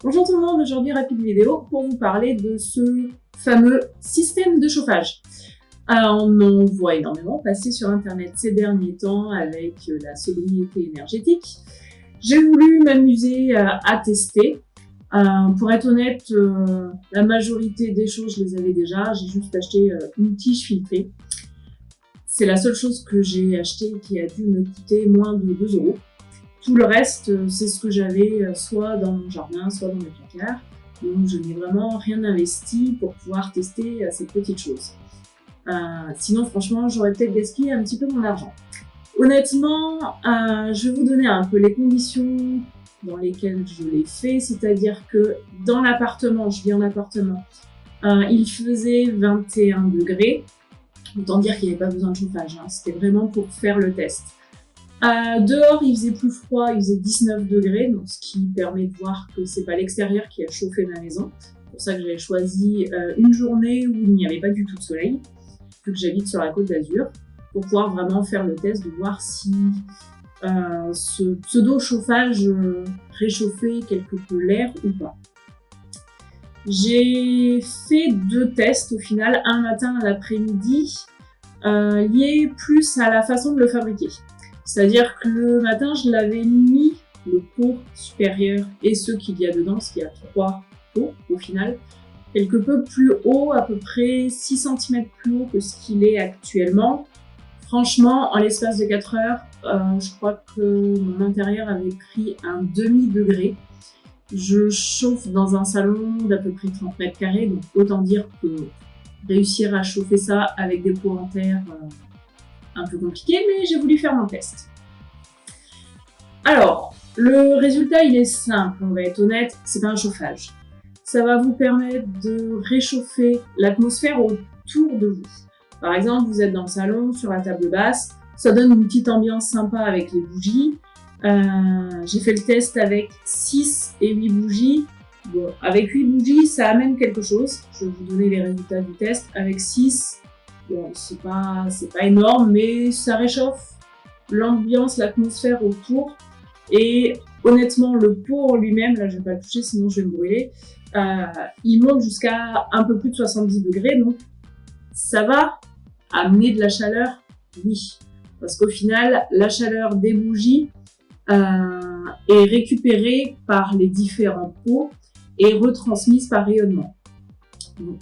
Bonjour tout le monde, aujourd'hui rapide vidéo pour vous parler de ce fameux système de chauffage. On en voit énormément passer sur internet ces derniers temps avec la sobriété énergétique. J'ai voulu m'amuser à tester. Pour être honnête, la majorité des choses je les avais déjà, j'ai juste acheté une tige filtrée. C'est la seule chose que j'ai acheté qui a dû me coûter moins de 2 €. Tout le reste, c'est ce que j'avais soit dans mon jardin, soit dans mes placards. Donc je n'ai vraiment rien investi pour pouvoir tester cette petite chose. Sinon, franchement, j'aurais peut-être gaspillé un petit peu mon argent. Honnêtement, je vais vous donner un peu les conditions dans lesquelles je l'ai fait. C'est-à-dire que dans l'appartement, je vis en appartement, il faisait 21 degrés. Autant dire qu'il n'y avait pas besoin de chauffage, hein. C'était vraiment pour faire le test. Dehors, il faisait plus froid, il faisait 19 degrés, donc ce qui permet de voir que c'est pas l'extérieur qui a chauffé ma maison. C'est pour ça que j'avais choisi une journée où il n'y avait pas du tout de soleil, vu que j'habite sur la Côte d'Azur, pour pouvoir vraiment faire le test de voir si ce pseudo-chauffage réchauffait quelque peu l'air ou pas. J'ai fait 2 tests au final, un matin et l'après-midi, liés plus à la façon de le fabriquer. C'est-à-dire que le matin, je l'avais mis le pot supérieur et ceux qu'il y a dedans, parce qu'il y a 3 pots au final, quelque peu plus haut, à peu près 6 cm plus haut que ce qu'il est actuellement. Franchement, en l'espace de 4 heures, je crois que mon intérieur avait pris un demi-degré. Je chauffe dans un salon d'à peu près 30 mètres carrés, donc autant dire que réussir à chauffer ça avec des pots en terre, un peu compliqué, mais j'ai voulu faire mon test. Alors, le résultat, il est simple, on va être honnête, c'est pas un chauffage. Ça va vous permettre de réchauffer l'atmosphère autour de vous. Par exemple, vous êtes dans le salon, sur la table basse, ça donne une petite ambiance sympa avec les bougies. J'ai fait le test avec 6 et 8 bougies. Bon, avec 8 bougies, ça amène quelque chose. Je vais vous donner les résultats du test. Avec 6, bon, c'est pas énorme, mais ça réchauffe l'ambiance, l'atmosphère autour. Et honnêtement, le pot en lui-même, là je vais pas le toucher sinon je vais me brûler, il monte jusqu'à un peu plus de 70 degrés, donc ça va amener de la chaleur, oui. Parce qu'au final, la chaleur des bougies est récupérée par les différents pots et retransmise par rayonnement. Donc,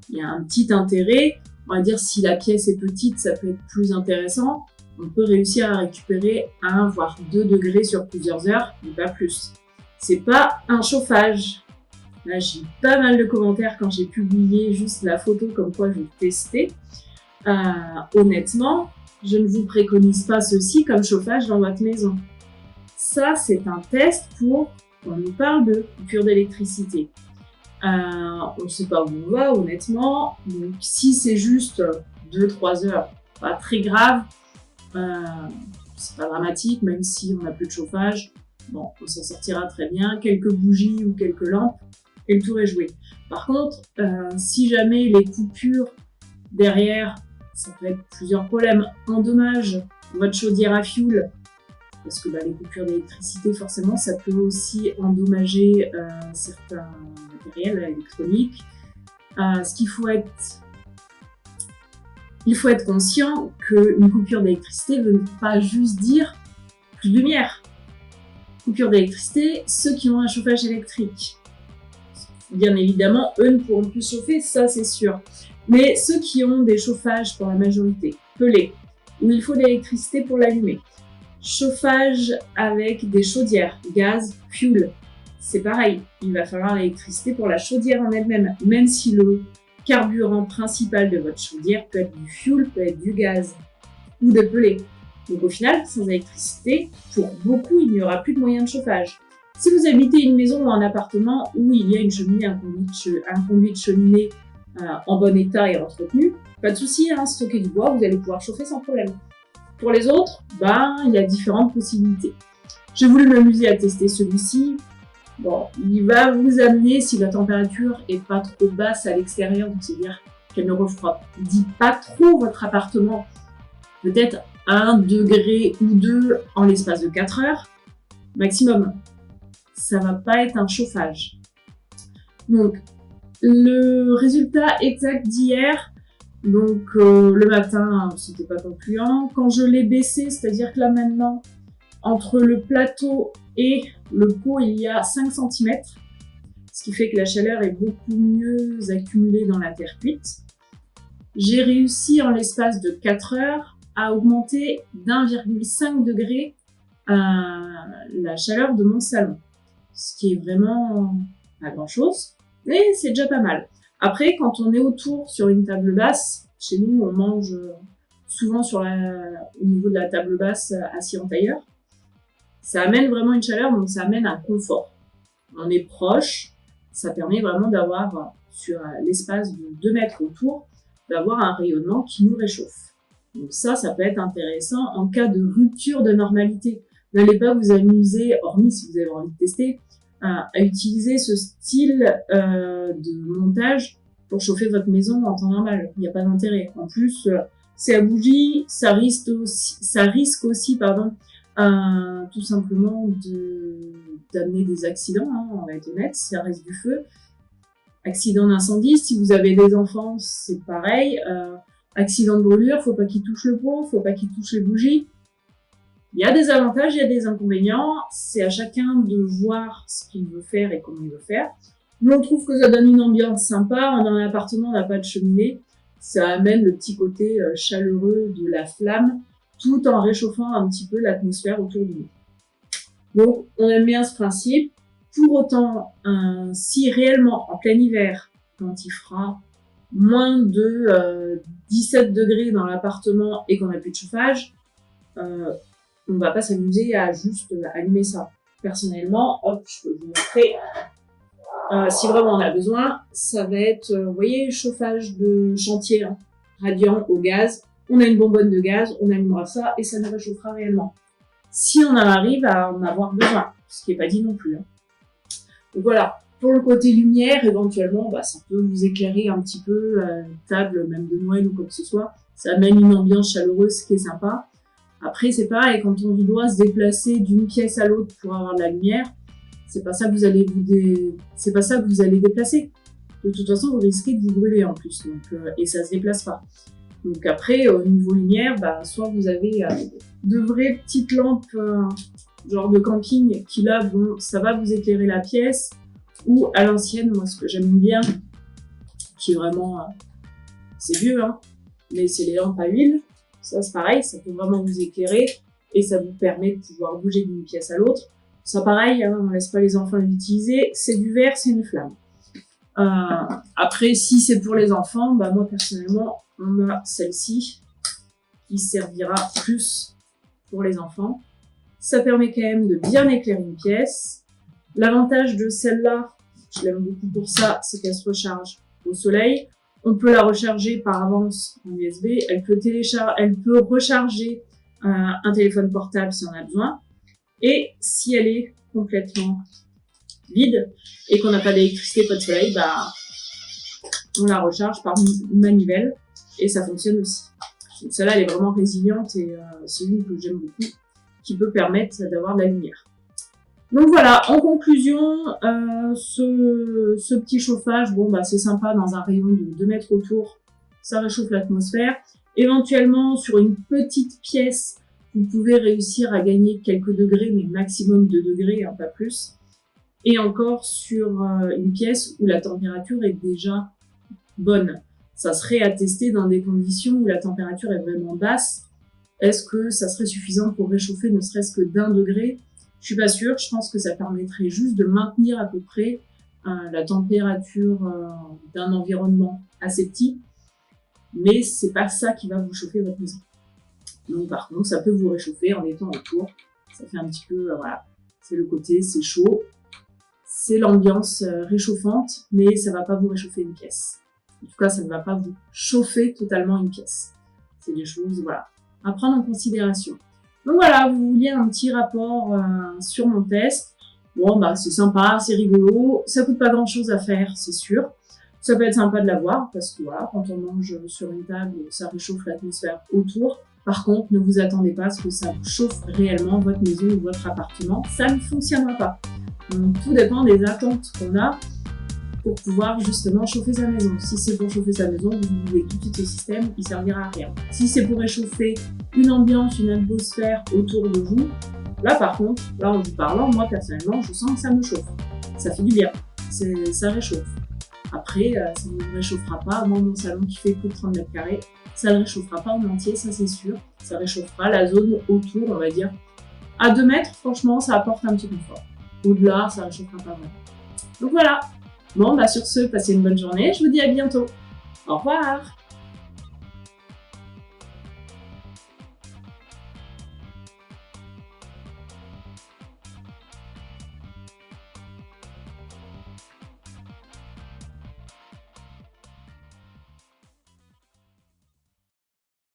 il y a un petit intérêt. On va dire si la pièce est petite, ça peut être plus intéressant. On peut réussir à récupérer 1 voire 2 degrés sur plusieurs heures, mais pas plus. C'est pas un chauffage. Là, j'ai eu pas mal de commentaires quand j'ai publié juste la photo comme quoi je testais. Honnêtement, je ne vous préconise pas ceci comme chauffage dans votre maison. Ça, c'est un test pour, on nous parle de coupure d'électricité. On ne sait pas où on va, honnêtement. Donc, si c'est juste 2-3 heures, pas très grave. C'est pas dramatique, même si on n'a plus de chauffage. Bon, on s'en sortira très bien. Quelques bougies ou quelques lampes, et le tour est joué. Par contre, si jamais les coupures derrière, ça peut être plusieurs problèmes, endommagent votre chaudière à fioul, parce que les coupures d'électricité, forcément, ça peut aussi endommager certains matériels électroniques. Il faut être conscient qu'une coupure d'électricité ne veut pas juste dire plus de lumière. Coupure d'électricité, ceux qui ont un chauffage électrique, bien évidemment, eux ne pourront plus chauffer, ça c'est sûr. Mais ceux qui ont des chauffages pour la majorité, pelés, où il faut de l'électricité pour l'allumer, chauffage avec des chaudières, gaz, fioul, c'est pareil, il va falloir l'électricité pour la chaudière en elle-même, même si le carburant principal de votre chaudière peut être du fioul, peut être du gaz ou de pelé. Donc au final, sans électricité, pour beaucoup, il n'y aura plus de moyen de chauffage. Si vous habitez une maison ou un appartement où il y a une cheminée, un conduit de cheminée en bon état et entretenu, pas de souci, stocker du bois, vous allez pouvoir chauffer sans problème. Pour les autres, il y a différentes possibilités. J'ai voulu m'amuser à tester celui-ci. Bon, il va vous amener, si la température est pas trop basse à l'extérieur, donc c'est-à-dire qu'elle ne refroidit pas trop votre appartement, peut-être 1 degré ou 2 en l'espace de 4 heures, maximum. Ça va pas être un chauffage. Donc, le résultat exact d'hier, donc le matin, c'était pas concluant. Quand je l'ai baissé, c'est-à-dire que là maintenant, entre le plateau et le pot, il y a 5 cm, ce qui fait que la chaleur est beaucoup mieux accumulée dans la terre cuite. J'ai réussi en l'espace de 4 heures à augmenter d'1,5 degré la chaleur de mon salon, ce qui est vraiment pas grand-chose, mais c'est déjà pas mal. Après, quand on est autour sur une table basse, chez nous, on mange souvent au niveau de la table basse assis en tailleur. Ça amène vraiment une chaleur, donc ça amène un confort. On est proche, ça permet vraiment d'avoir, sur l'espace de 2 mètres autour, d'avoir un rayonnement qui nous réchauffe. Donc ça peut être intéressant en cas de rupture de normalité. N'allez pas vous amuser, hormis si vous avez envie de tester, à utiliser ce style de montage pour chauffer votre maison en temps normal. Il n'y a pas d'intérêt. En plus, c'est à bougie, ça risque aussi, tout simplement d'amener des accidents, hein, on va être honnête, ça reste du feu. Accident d'incendie, si vous avez des enfants, c'est pareil. Accident de brûlure, faut pas qu'ils touchent le pot, faut pas qu'ils touchent les bougies. Il y a des avantages, il y a des inconvénients. C'est à chacun de voir ce qu'il veut faire et comment il veut faire. Nous, on trouve que ça donne une ambiance sympa. On a un appartement, on n'a pas de cheminée. Ça amène le petit côté chaleureux de la flamme, tout en réchauffant un petit peu l'atmosphère autour de nous. Donc, on aime bien ce principe. Pour autant, si réellement, en plein hiver, quand il fera moins de 17 degrés dans l'appartement et qu'on n'a plus de chauffage, on va pas s'amuser à juste allumer ça. Personnellement, hop, je peux vous montrer. Si vraiment on a besoin, ça va être, vous voyez, chauffage de chantier, hein, radiant au gaz. On a une bonbonne de gaz, on allumera ça et ça nous réchauffera réellement. Si on en arrive à en avoir besoin, ce qui n'est pas dit non plus. Hein. Donc voilà, pour le côté lumière, éventuellement, ça peut vous éclairer un petit peu une table, même de Noël ou quoi que ce soit. Ça amène une ambiance chaleureuse qui est sympa. Après, c'est pareil, quand on doit se déplacer d'une pièce à l'autre pour avoir de la lumière, c'est pas ça que vous allez déplacer. De toute façon, vous risquez de vous brûler en plus, donc et ça se déplace pas. Donc après, au niveau lumière, soit vous avez de vraies petites lampes genre de camping qui là, ça va vous éclairer la pièce, ou à l'ancienne, moi ce que j'aime bien, qui est vraiment, c'est vieux, hein, mais c'est les lampes à huile. Ça c'est pareil, ça peut vraiment vous éclairer et ça vous permet de pouvoir bouger d'une pièce à l'autre. Ça pareil, hein, on laisse pas les enfants l'utiliser, c'est du verre, c'est une flamme. Après, si c'est pour les enfants, moi personnellement, on a celle-ci qui servira plus pour les enfants. Ça permet quand même de bien éclairer une pièce. L'avantage de celle-là, je l'aime beaucoup pour ça, c'est qu'elle se recharge au soleil. On peut la recharger par avance en USB. Elle peut recharger un téléphone portable si on a besoin. Et si elle est complètement vide et qu'on n'a pas d'électricité, pas de soleil, on la recharge par manivelle et ça fonctionne aussi. Donc celle-là, elle est vraiment résiliente et c'est une que j'aime beaucoup, qui peut permettre d'avoir de la lumière. Donc voilà, en conclusion, ce petit chauffage, c'est sympa dans un rayon de 2 mètres autour, ça réchauffe l'atmosphère. Éventuellement, sur une petite pièce, vous pouvez réussir à gagner quelques degrés, mais maximum 2 degrés, hein, pas plus. Et encore sur une pièce où la température est déjà bonne. Ça serait à tester dans des conditions où la température est vraiment basse. Est-ce que ça serait suffisant pour réchauffer ne serait-ce que d'1 degré? Je suis pas sûre, je pense que ça permettrait juste de maintenir à peu près la température d'un environnement assez petit, mais c'est pas ça qui va vous chauffer votre maison. Donc par contre, ça peut vous réchauffer en étant autour. Ça fait un petit peu, voilà, c'est le côté, c'est chaud, c'est l'ambiance réchauffante, mais ça va pas vous réchauffer une pièce. En tout cas, ça ne va pas vous chauffer totalement une pièce. C'est des choses, voilà, à prendre en considération. Donc voilà, vous vouliez un petit rapport sur mon test. Bon, c'est sympa, c'est rigolo. Ça coûte pas grand chose à faire, c'est sûr. Ça peut être sympa de l'avoir parce que voilà, quand on mange sur une table, ça réchauffe l'atmosphère autour. Par contre, ne vous attendez pas à ce que ça vous chauffe réellement votre maison ou votre appartement. Ça ne fonctionnera pas. Donc, tout dépend des attentes qu'on a. pour pouvoir justement chauffer sa maison. Si c'est pour chauffer sa maison, vous louez tout de suite ce système, il servira à rien. Si c'est pour réchauffer une ambiance, une atmosphère autour de vous, là par contre, là en vous parlant, moi personnellement, je sens que ça me chauffe. Ça fait du bien, ça réchauffe. Après, ça ne me réchauffera pas, moi mon salon qui fait plus de 30 mètres carrés, ça ne réchauffera pas en entier, ça c'est sûr. Ça réchauffera la zone autour, on va dire. À 2 mètres, franchement, ça apporte un petit confort. Au-delà, ça ne réchauffera pas vraiment. Donc voilà. Bon, sur ce, passez une bonne journée. Je vous dis à bientôt. Au revoir.